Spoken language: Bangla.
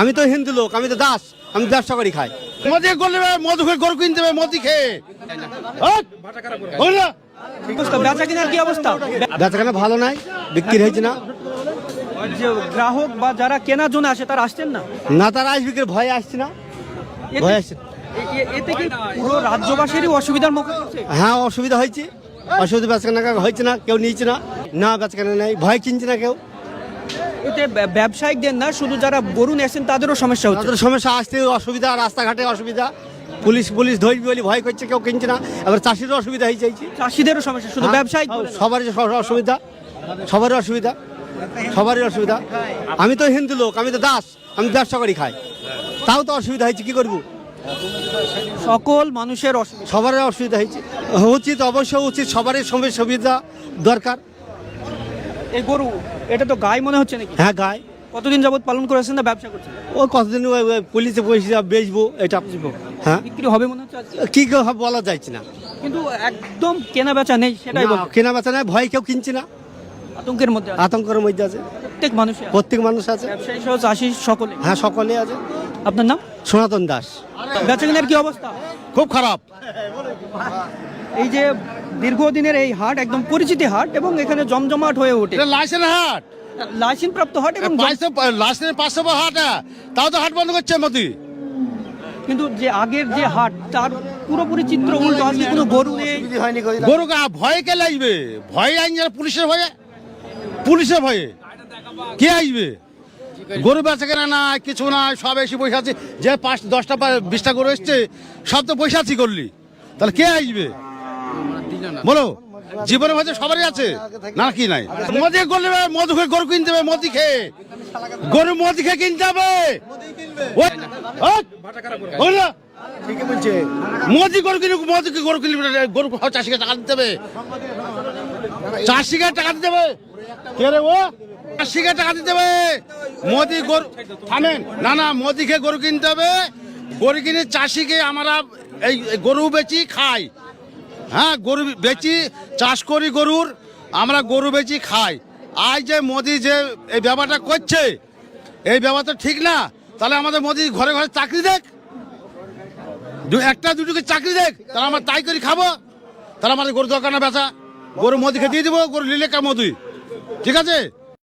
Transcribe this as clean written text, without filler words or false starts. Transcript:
আমি তো হিন্দু লোক, আমি তো দাস, আমি ব্যবসা করি খাই। মোদি করলে মধু খেয়ে গরু কিনতে হবে, মোদি খেয়ে বেচা কেনার কি অবস্থা? বেচাকেনা ভালো নাই, বিক্রি হয়েছে না। যে গ্রাহক বা যারা কেনার জন্য আসে তারা আসছেন না। না, তারা আসবে কি ভয়ে আসছে না, ভয়ে আসছে। এতে কি পুরো রাজ্যবাসীরই অসুবিধার মুখে পড়ছে? হ্যাঁ, অসুবিধা হয়েছে, অসুবিধা বেচাকেনা হয়েছে না, কেউ নিচ্ছে না, না বেচাকেনা নেই, ভয় কিনছে না কেউ। এতে ব্যবসায়িকদের না, শুধু যারা গরু নিয়েছেন তাদেরও সমস্যা হচ্ছে। তাদের সমস্যা, আসতে অসুবিধা, রাস্তাঘাটে অসুবিধা, পুলিশ ধরবি বলে ভয় করছে, কেউ কিনছে না। এবার চাষিরও অসুবিধা হয়েছে, চাষিদেরও সমস্যা, শুধু ব্যবসায়িক সবারই অসুবিধা, সবারই অসুবিধা, সবারই অসুবিধা। আমি তো হিন্দু লোক, আমি তো দাস, আমি ব্যবসা করি খাই, তাও তো অসুবিধা হয়েছে, কি করবো? সকল মানুষের অসুবিধা, সবারই অসুবিধা হয়েছে। উচিত, অবশ্যই উচিত, সবারই সুবিধা দরকার। এই গরু এটা তো গাই মনে হচ্ছে নাকি? হ্যাঁ, গায়ে কতদিন যাবত পালন করেছেন না ব্যবসা করছেন? ও কতদিন পুলিশে পয়সা বেচবো, এটা হ্যাঁ, বিক্রি হবে মনে হচ্ছে আজকে? কি হবে বলা যাচ্ছে না। কিন্তু একদম কেনা বেচা নেই, সেটাই না, বলছি। কেনা বেচা নাই, ভয় কেউ কিনছে না, আতঙ্কের মধ্যে আছে। আতঙ্কের মধ্যে আছে প্রত্যেক মানুষের, প্রত্যেক মানুষ আছে। ব্যবসায়ী সহ চাষি সকলে। হ্যাঁ, সকলে আছে। আপনার নাম? সনাতন দাস। বেচা কেনার কি অবস্থা? খুব খারাপ। এই যে দীর্ঘদিনের এই হাট একদম পরিচিতি হাট এবং এখানে জমজমাট হয়ে ওঠে, এটা লাইসেন্স হাট, লাইসেন্স প্রাপ্ত হাট এবং লাইসেন্স 500 হাট, তাও তো হাট বন্ধ করছে মোদি। কিন্তু যে আগের যে হাট তার পুরোপুরি চিত্র উল্টো। আজকে কোনো গরু নেই, গরু ভয়ে কে লাগবে? ভয়ে আইন যারা, পুলিশের ভয়ে, পুলিশের ভয়ে কে আসবে? গরু বেচা কেনা না, কিছু না, সব এসে বসে আছে। যে 5-10টা 20টা গরু এসছে, সব তো বসে আছি করলি, তাহলে কে আসবে বলো? জীবনে হয়তো সবারই আছে, না কি নাই? মোদি করলে মধু খেয়ে গরু কিনতে হবে, মোদি খেয়ে গরু, মোদি খেয়ে কিনতে হবে। মোদি গরু কিনে, মোদিকে গরু কিনবে, গরু চাষিকে টাকা দিতে হবে, চাষিকে টাকা দিতে হবে। কে রে ও? চাষিকে টাকা দিতে হবে। মোদি গরু থামেন, না না, মোদিকে গরু কিনতে হবে। গরু কিনে চাষিকে আমরা এই গরু বেচি খাই। হ্যাঁ, গরু বেচি, চাষ করি গরুর, আমরা গরু বেচি খাই। আজ যে মোদি যে এই ব্যাপারটা করছে, এই ব্যাপারটা ঠিক না। তাহলে আমাদের মোদি ঘরে ঘরে চাকরি দেখ, একটা দুটোকে চাকরি দেখ, তাহলে আমরা তাই করে খাবো। তাহলে আমাদের গরু দরকার না বেচা, গরু মোদিকে দিয়ে দিব, গরু নিলে কা মোদি, ঠিক আছে।